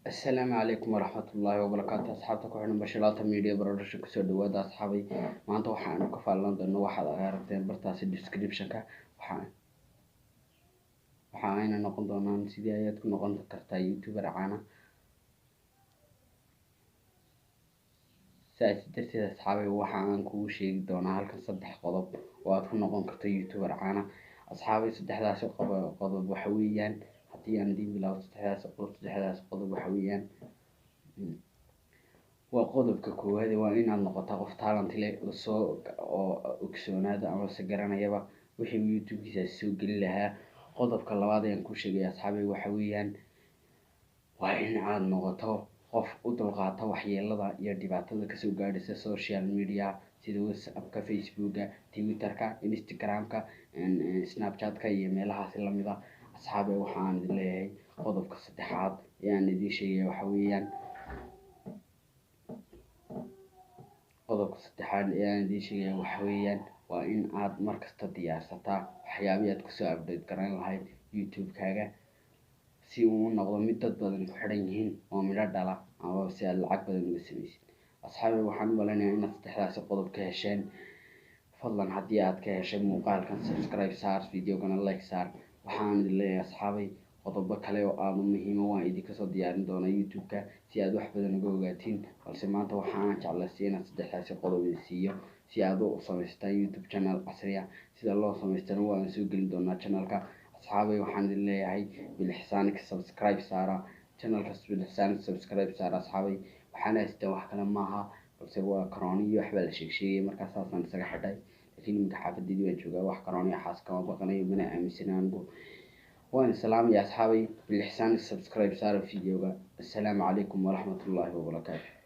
السلام عليكم ورحمة الله وبركاته أصحابتك وحنا بشرات ميديا برودكشن كسر دواد أصحابي ما أنت وحنا كفالنا إنه واحد عرفتين برتاس الديسكريبشن كا وحنا نقول دونا سيديات كنا قلنا كرتا يوتيوبر عنا ساعة درتي أصحابي وحنا كل شيء دونا هالك صدح قضب وأكون نقول كرتا يوتيوبر عنا أصحابي صدح ذا سوق قضب وحويا حتى عندي بلا صدح ذا قضب وحويا وقodobka koowaad waa inaad noqoto qof talent leh oo soo ogsoonaada ama garanayaba wixii YouTube-kiisa soo gali lahaa. Qodobka labaad ee aan ku sheegay asxaabay waxa weeyaan waa in aad noqoto qof u dulqaata waxyeelada iyo dhibaatada ka soo gaadhaysa social media sida WhatsApp-ka, Facebook-ka, Twitter-ka, Instagram-ka, Snapchat-ka iyo meelahaas la mid ah. Asxaabay waxaan idin leeyahay qodobka saddexaad ee aan idin sheegay waxa weeyaan qodobka saddexaad ee aan idin sheegay waxa weeyaan waa in aad markasta diyaarsataa waxyaabaha aad ku soo update garan lahayd YouTube-kaaga si uu u noqdo mid dad badan ku xidhan yihiin oo midho dhala ama si aad lacag badan uga samaysid. Asxaabay waxaan u maleynayaa inaad saddexdaasi qodob ka hesheen. Fadlan haddii aad ka heshay muuqaalkan subscribe saar, videogana like saar. Waxaan idin leeyahay asxaabay qodobo kale oo aad u muhiim ah waan idinka soo diyaarin doonaa YouTube-ka si aad wax badan uga ogaatiin. Balse maanta waxaan jeclahay inaad saddexdaasi qodob idin siiyo si aad u samaystaan YouTube channel casri ah. Sida loo samaystana waan soo gelin doonaa channel-ka. Asxaabay waxaan idin leeyahay bilixsaanika subscribe saara channel-ka bilixsaanika subscribe saara asxaabay. waxaan haystaa wax kale maaha balse waa corona iyo waxba la sheegay markaas aan isaga xidhay. laakiin imika xaafadii waan joogaa wax corona xaas kama baqanayo mana aaminsanaanbo. وأنا سلام يا أصحابي بالإحسان سبسكرايب صار فيديوغا. السلام عليكم ورحمة الله وبركاته.